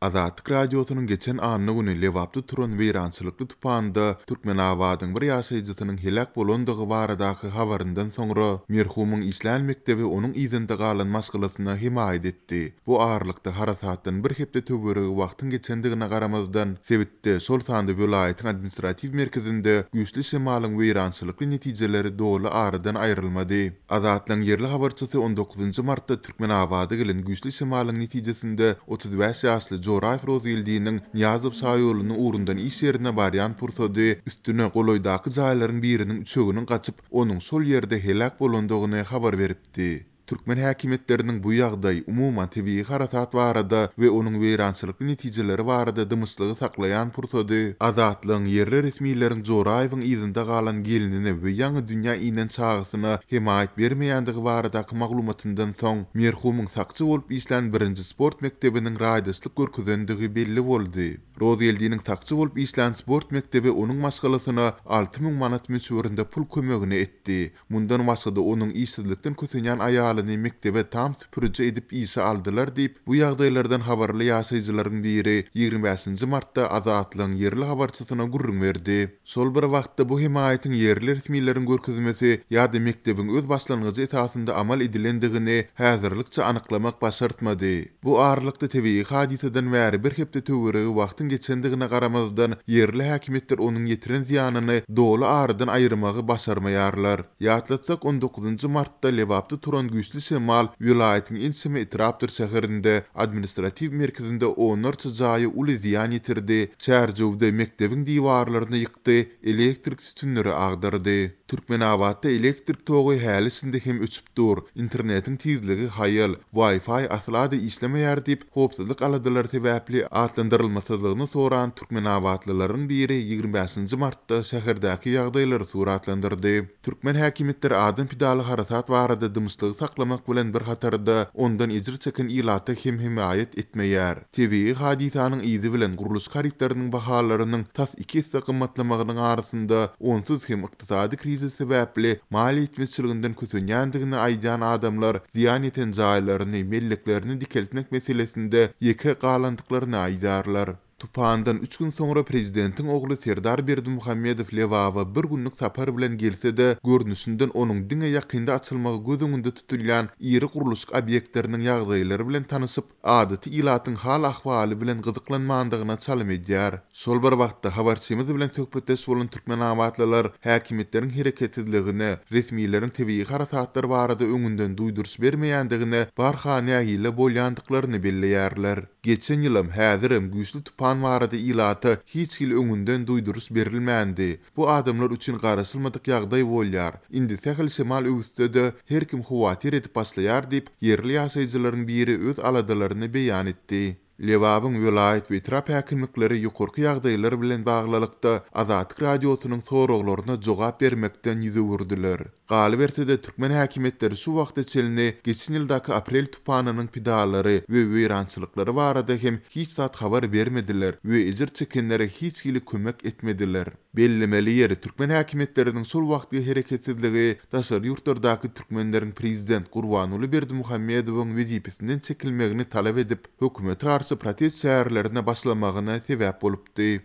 Azatlyk radiosynyň geçen anyny güni lewapdy turan weýrançylykly tupanda Türkmenawadyň bir ýaşaýjysynyň helak bolandygy baradaky habaryndan soňra merhumyň Islam mekdebi onuň izinde galan maşgalasyna himayet etdi. Bu ağırlykda harasatdan bir hepde töweregi wagtyň geçendigine garamazdan sebitde şol sandy vilayatyň administrativ merkezinde güýçli şemalyň weýrançylykly netijeleri dogly aradan aýrylmady. Azatlyň yerli habarçysy 19 martda Türkmenawada gelen güýçli şemalyň netijesinde 35 ýaşly Joray Frozeldiň Niyazow şaýolunyň urundan iş ýerine barýan pursady üstüne goloýdaky jaýlaryň biriniň üçeginiň gaçyp onuň şol ýerde helak bolandygyny habar beripdi. Türkmen häkimetleriniň bu ýagdaý umuman tebii harasat barada we onuň weýrançylykly netijeleri barada dymyşlygy saklaýan pursady Azatlyň yerli resmiýetleriniň Joraýewiň izinde galan gelinine we ýangy dünýä inen çagysyna himayet bermeýändigi baradaky maglumatyndan soň merhumyň sakçy bolup işlän 1-nji sport mektebiniň raýdyslyk görkezendigi belli boldy. Rozeldiň sakçy bolup işlän sport mektebi onuň maşgalasyna 6000 manat meçhurynda pul kömegini etdi. Mundan başga da onuň işsizlikden kösenýän aýalyny mektebe tam süpürje edip işe aldylar diýip bu ýagdaýlardan habarly ýaşaýjylaryň biri 25 martda Azatlyň yerli habarçysyna gurrun berdi. Şol bir wagtda bu himayetin yerli resmiýetleriň görkezmesi ýa-da mekdebiň öz başlangyjy etasynda amal edilendigini häzirlikçe anyklamak başartmady. Bu ağırlykda tebii hadiseden bäri bir hepde töweregi wagtyň geçendigine garamazdan yerli häkimetler onuň ýetiren ziýanyny dogly aradan aýyrmagy başarmaýarlar. Ýatlatsak 19 martda lewapdy turan güýçli şemal vilayatyň Insime Itrapdyr şäherinde administrativ merkezinde onarça jaýy uly ziýan ýetirdi. Çärjewde mekdebiň diwarlaryny ýykdy, elektrik tütünleri agdardy. Türkmenawatda elektrik togy hälisinde hem öçüp dur. Internetiň tizligi haýal, Wi-Fi aslada işlemeýär diýip hopsuzlyk aladylar sebäpli atlandyrylmasydygyny soran Türkmenawatlylaryň biri 25 martda şäherdäki ýagdaýlary suratlandyrdy. Türkmen häkimetleri adam pidaly harasat barada dymyşlygy saklamak bilen bir hatarda ondan ejir çeken ilata hem himayet etmeýär. Tebii hadisanyň izi bilen guruluş karyptarynyň bahalarynyň tas 2 hissa gymmatlamagynyň arasynda onsuz hem ykdysady kriz sebäpli maliýet meseleleriniň kösenýändigini aýdan adamlar ziýan eten jaýlaryny, melleklerini dikeltmek meselesinde ýeke galandyklaryny aýdarlar. Tupandan 3 gün soňra prezidentiň ogly Serdar Berdimuhammedow Lewawa bir günlük sapar bilen gelse-de görnüşinden onuň diňe ýakynda açylmagy göz öňünde tutulýan iri guruluş obýektleriniň ýagdaýlary bilen tanyşyp, adaty ilatyň hal ahwaly bilen gyzyklanmandygyna çalym edýär. Şol bir wagtda habarçymyz bilen töhbetdeş bolan Türkmenawatlylar häkimetleriň hereketliligini, resmiýetleriň tebii harasatlary barada öňünden duýduruş bermeýändigini, barhana ýaýyla bolýandyklaryny belleýärler. Geçen ýylym häzirim güýçli tupan barada ilata hiç kil öňünden duýduruş berilmändi. Bu adamlar üçin garaşylmadyk ýagdaý bolýar. Indi Sähel şemal öwüstede her kim huwatir edip başlaýar diýip yerli ýaşaýjylaryň biri öz aladalaryny beýan etdi. Lewawyň vilayat we trap häkimlikleri ýokurky ýagdaýlar bilen baglylykda Azatlyk radiosynyň soraglaryna jogap bermekden ýüze wurdylar. Galy bertede Türkmen häkimetleri şu wagtda çelini geçen ýyldaky aprel tupanynyň pidalary we weýrançylyklary barada hem hiç zat habar bermediler we ejir çekenlere hiç kili kömek etmediler. Bellemeli ýeri Türkmen häkimetleriniň şol wagtky hereketsizligi daşary ýurtlardaky türkmenleriň prezident Gurbanuly Berdimuhammedowyň wezipesinden çekilmegini talap edip hökümete garşy protest şäherlerine başlamagyna sebäp bolupdy.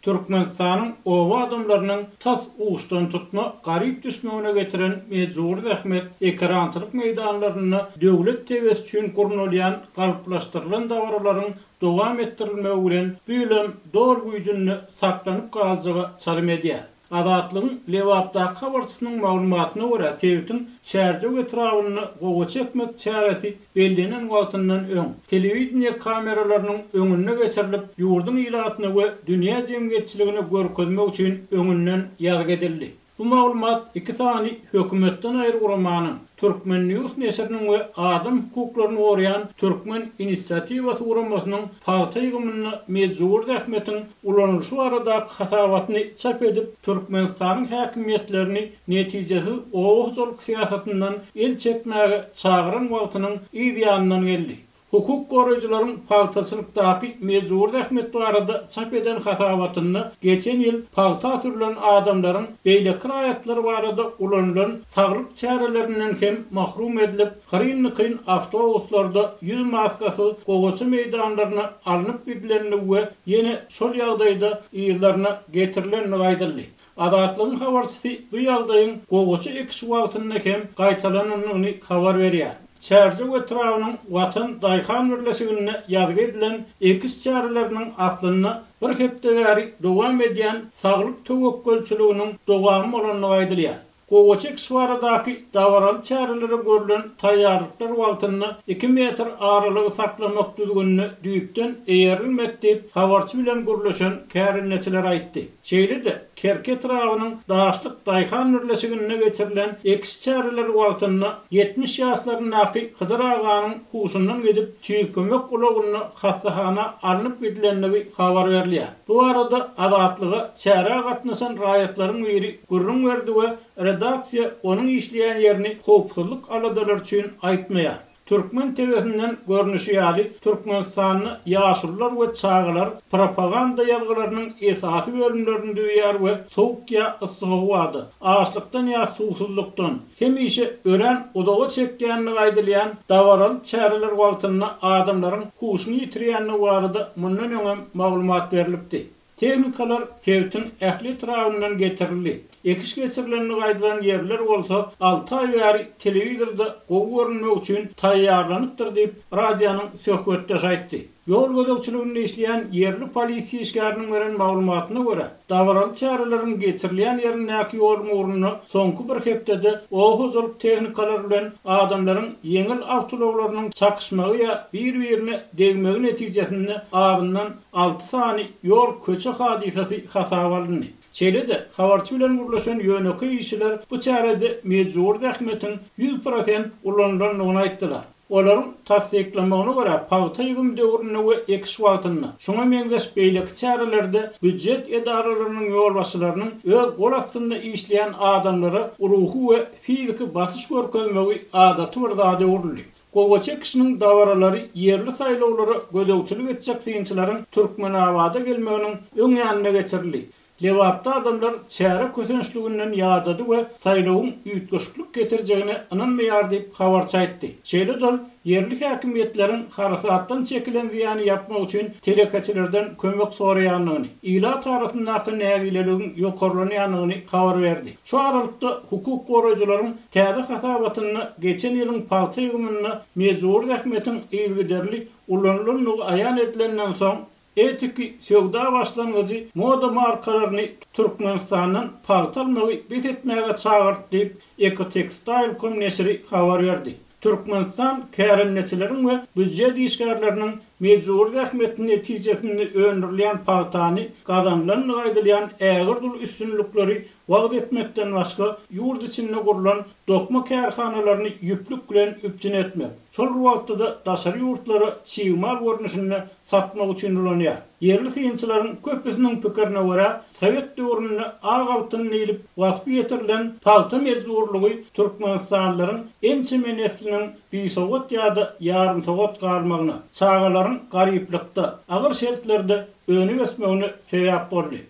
Türkmenistanyň owa adamlarynyň tas uçdan tutma garyp düşmegine getiren mejbur zähmet ekrançylyk meýdanlaryny döwlet tebesi üçin gurnulýan galplaşdyrylan dawarlaryň dowam etdirilmegi bilen büýlem dor güýjüni saklanyp galjagy çalym edýär. Azatlyň lewapdaky habarçysynyň maglumatyna görä Tewtiň çärjew etrawyny gowa çekmek çäresi bellenen wagtyndan öň telewiziýa kameralarynyň öňüne geçirilip ýurdun ilatyny we dünýä jemgyýetçiligini görkezmek üçin öňünden ýazg edildi. Bu maglumat 2 sany hökümetden aýrylmanyň Türkmen News neşriniň we adam hukuklaryny goraýan Türkmen inisiatiwasy uramasynyň paýtygymyny mejbur zähmetiň ulanýyşy barada hasabatyny çap edip Türkmenistanyň häkimetlerini netijesi owuzlyk syýasatyndan el çekmäge çagyran wagtynyň ýanyndan geldi. hukuk goraýjylaryň pagtaçylykdaky mezur rahmet barada çap eden hatawatyny geçen ýyl pagta türlen adamlaryň beýleki raýatlary barada ulanylan saglyk çärelerinden hem mahrum edilip, kyryn awtobuslarda ýüz maskasy gowaçy meýdanlaryna alınıp gidilenini we ýene şol ýagdaýda ýyllaryna getirilenini gaýdyldy. Adatlygyň habarçysy bu ýagdaýyň gowaçy ekşi wagtyna hem gaýtalanynyny habar berýär. Çärji wetrawynyň Watan Daýhan birleşigine ýazgy edilen ekis çärelerini atlyny bir hepde bäri dowam edýän saglyk töwekkelçiliginiň dowamy bolanyny gaýdylýar. Gowaçyk şwaradaky dawaral çärelere görülen taýýarlyklar wagtyny 2 metr aralygy saklamak düzgünini düýpden eýerilmek diýip habarçy bilen gürleşen kärinneçiler aýtdy. Şeýle-de Kerket raýonynyň Daşlyk Daýhan birleşigine geçirilen ekis çäreler wagtyny 70 ýaşlarynaky Hydyr aganyň huşundan gedip tüýkömek ulagyny hastahana alınıp gidilenini habar berilýär. Bu arada adatlyga çäre gatnaşan raýatlaryň biri gürrüň berdi we redaksiya onun işleyen yerini hopsuzluk aladalar üçün aýtmaýar. Türkmen TV'sinden görnüşi ýaly Türkmenistanyny ýaşurlar we çağılar propaganda ýazgylarynyň esasy bölümlerini duýar we soğuk ýa yssyk wady, açlykdan ýa susuzlukdan hemişe ören odagy çekýänini gaýdylýan dawaral çäreler wagtyna adamlaryň huşuny ýitirýänini barada mundan öňe maglumat berilipdi. Tehnikalar Kevtin ähli tarapyndan getirildi. Ekiş geçirilenini gaýdylan ýerler bolsa 6 ay bäri telewizorda gowy görünmek üçin taýýarlanypdyr diýip radionyň söhbetde aýtdy. Ýol gözegçiliginde işleyen yerli polisiýa işgäriniň beren maglumatyna görä, dawaral çäreleriň geçirilen ýerindäki ýol muruny soňky bir hepdede oğuzlyk tehnikalar bilen adamlaryň ýeňil awtologlarynyň çakışmagy ýa bir-birini degmegi netijesinde aryndan 6 sany ýol köçe hadisesi hasaba alındy. Şeýle-de habarçy bilen gürleşen ýöneki işçiler bu çärede mezur rahmetiň 100% ulanylanyny aýtdylar. Olaryň tasdiklamagyna görä pagta ýygym döwrüne we ekşi wagtyna şoňa meňzeş beýleki çärelerde büdjet edaralarynyň ýolbaşçylarynyň öz gol astynda işleýän adamlara ruhy we fiziki basyş görkezmegi adaty bir zady uruldy. Gowaçy kişiniň dawaralary yerli saýlawlara gödegçilik etjek synçylaryň Türkmenabada gelmeginiň öň ýanyna geçirildi. Lewapda adamlar çäre kösençliginden ýadady we saýlawyň ýetgeşlik getirjegine inanmaýar diýip habarçy aýtdy. Şeýle-de yerli häkimiýetleriň harasatdan çekilen ziýany ýapmak üçin telekaçylardan kömek soraýanlygyny, ila tarapyndaky nägileligiň ýokarlanýanyny habar berdi. Şu aralykda hukuk goraýjylaryň täze hatawatyny geçen ýylyň pagta ýygymyny mezur rahmetiň ýylgyderli ulanylanyny aýan edilenden soň etiki söwda başlangyjy moda markalaryny Türkmenistanyň pagtalmagy betetmäge çağırdy diýip Ekotextile nesri habar berdi. Türkmenistan kärinneçileriň we büdjet işgärleriniň mezur rahmetiniň netijesini öňürleýän pagtany gazanlanyny gaýdylýan ägirdul üstünlikleri wagt etmekden başga ýurt içinde gurulan dokma kärhanalaryny ýüplük bilen üpjün etmek. Şol wagtda daşary ýurtlary çiýmal görnüşinde satmak üçin ulanýar. Yerli synçylaryň köpüsiniň pikirine görä, Sowet döwründe ag altyny ýylip wasp ýetirilen pagta mezurlugy Türkmenistanlylaryň ençeme nesliniň biýsowat ýa-da ýarymsowat galmagyna, çağalaryň garyplykda, agyr şertlerde öňe geçmegine sebäp boldy.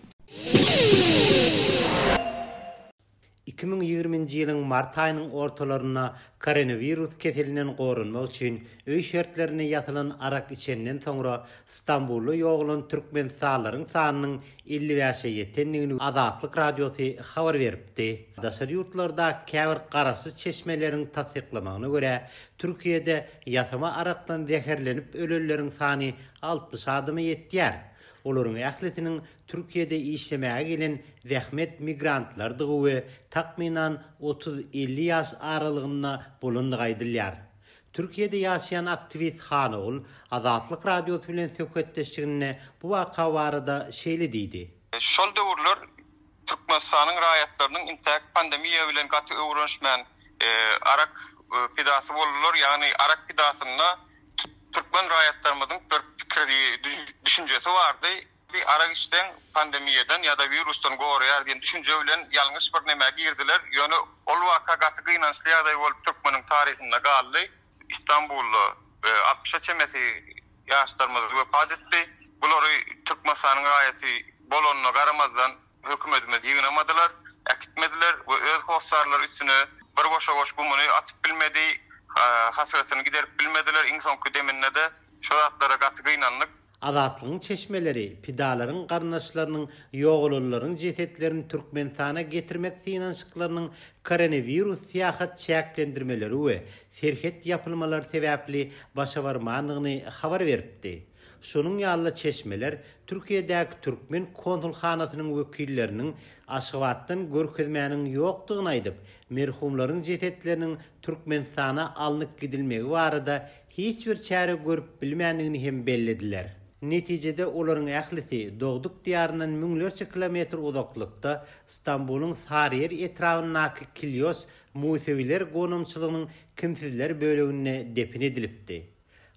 2020-nji ýylyň mart aýynyň ortalaryna koronavirus keselinden gorunmak üçin öý şertlerine ýatylan arak içenden soňra Istanbulda ýoglan türkmenistanylaryň sanynyň 55-e ýetenligini Azatlyk radiosy habar beripdi. Daşary ýurtlarda käbir garaşsyz çeşmeleriň tasdiklamagyna görä, Türkiýede ýasama arakdan zäherlenip ölenleriň sany 60 adyma ýetýär. Olaryň ählisiniň Türkiýede işlemäge gelen zähmet migrantlardygy we takminan 30-50 ýaş aralygynda bolandy gaýdylýar. Türkiýede ýaşaýan aktivist Hanol Azatlyk radiosy bilen söhbetdeşigine bu waka barada şeýle diýdi. Şol döwürler Türkmenistanyň raýatlarynyň intak pandemiýa bilen gaty öwrenişmän arak pidasy bolurlar, ýagny arak pidasyna Türkmen raýatlarymyzyň bir pikiri, düşünjesi bardy. Bir arak içten pandemiýeden ýa-da virusdan goraýar diýen düşünje bilen ýalňyş bir näme girdiler. Ýöne ol waka gaty gynançly ýagdaý bolup Türkmeniň taryhynda galdy. İstanbulda 60 çemesi yaşlarımız vefat etti. Bulary Türkmenistanyň raýaty bolanyna garamazdan hökümetimiz ýygnamadylar, äkitmediler we öz howsarlar üstüne bir goşa-goş gumuny atyp bilmedi, hasratyny giderip bilmediler. Iň soňky deminne de şu zatlara gaty gynanlyk. Azatlygyň çeşmeleri, pidalaryň garnaşlarynyň, ýoğulularyň jetetlerini Türkmenistana getirmek finansyklarynyň koronavirus syýasat çäklendirmeleri we serhet ýapylmalar sebäpli başa barmanlygyny habar beripdi. Şunun ýaly çeşmeler Türkiýedäki Türkmen konsulhanasynyň wekilleriniň Aşgabatdan görkezmäniň ýokdugyny aýdyp, merhumlaryň jetetleriniň Türkmenistana alnyp gidilmegi barada hiç bir çäre görüp bilmänligini hem bellediler. Netijede olaryň ählisi Dogduk diýaryndan müňlerçe kilometr uzaklykda İstanbulyň Sarıyer etrafyndaky Kilyos Musewiler gonumçylygynyň kimsizler bölegine depin edilipdi.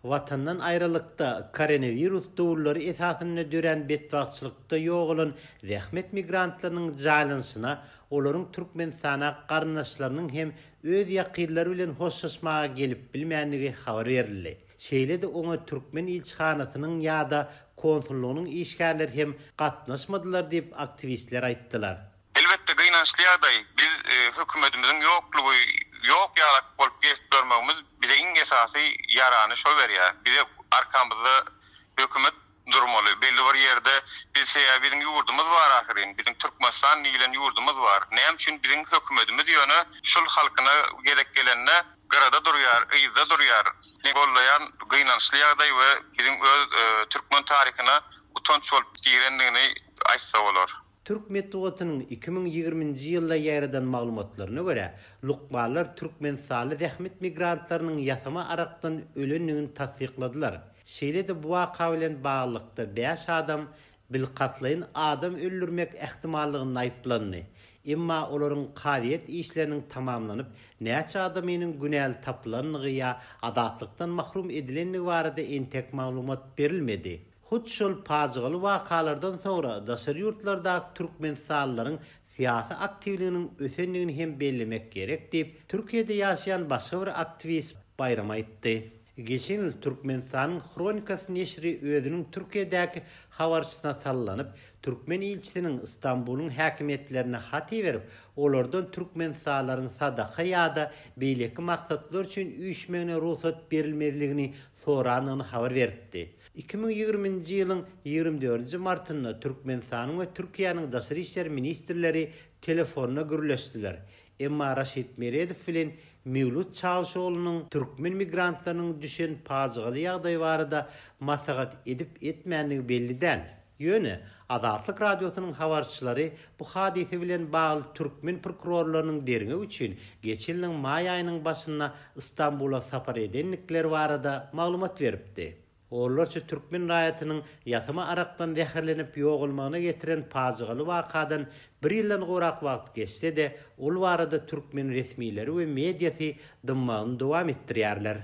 Watandan aýrylykda koronavirus dowurlary esasyny dören betwagçylykda ýogulan zähmet migrantlarynyň jaýlanşyna, olaryň Türkmenistana garnaşlarynyň hem öz ýakynlary bilen hoşlaşmaga gelip bilmänligi habar berildi. Şeýle de oňa Türkmen ilçihanasynyň ýa-da konsullugynyň işgärleri hem gatnaşmadylar diýip aktivistler aýtdylar. Elbetde gynançly ýagdaý. Biz hökümetimiziň ýoklugy, ýok ýarak bolup gelip görmegimiz bize iň esasy ýarany şo berýär. Bize arkamyzda hökümet durmaly. Belli bir ýerde bizim ýurdumyz bar ahyrin. Bizim Türkmenistan diýilen ýurdumyz bar. Näme üçin bizim hökümetimiz ýöne şol halkyna gerek gelenne garada durýar, ýyzda durýar. Bollayan gynançly ýagdaý we bizim öz Türkmen taryhyna utanç bolup girendigini aýtsa bolar. Türk Medeniýetining 2020-nji ýylda ýarydan maglumatlaryna görä, lukmalar Türkmen saly zähmet migrantlarynyň ýasama arakdan ölenligini tasdikladylar. Şeýle de bu waka bilen baglykda 5 adam bilgatlyň adam öldürmek ähtimallygyny aýplandy. Emma olaryň qadiýet işleriniň tamamlanyp, näçe adamynyň günäl tapylanlygy ýa azatlykdan mahrum edilenligi barada entek maglumat berilmedi. Hut şol pazygaly wakalardan sonra daşary ýurtlardaky Türkmen sallaryň syýasy aktivliginiň ösenligini hem bellemek gerek diýip Türkiýede ýaşaýan başga bir aktivist bayram aýtdy. Geçen yıl Türkmenistanyň Kronikasy neşri özüniň Türkiýedäki habarçysyna sallanyp, Türkmen ilçisiniň İstanbulyň häkimetlerine hat berip, olardan Türkmen sallaryň sadaka ýa-da beýleki maksatlar üçin üýşmegine ruhsat berilmezligini soranyny habar beripdi. 2020-nji ýylyň 24-nji martynda Türkmenistanyň we Türkiýanyň daşary işler ministrleri telefonna gürleşdiler. Emma Raşid Meredow bilen Mevlut Çavuşoğlu'nun Türkmen migrantlarının düşen pazygaly ýagdaý barada maslahat edip etmänligi belliden. Ýöne Azatlyk radiosynyň habarçylary bu hadise bilen bagly Türkmen prokurorlarynyň derine üçin geçen ýylyň may aýynyň başynda İstanbula sapar edenlikler barada maglumat beripdi. Ollarça Türkmen raýatynyň ýasama arakdan zäherlenip ýogulmagyna getiren pazygaly wakadan bir ýyldan gorak wagt geçse de ol barada Türkmen resmiýleri we mediýasy dymmagyny dowam etdirýärler.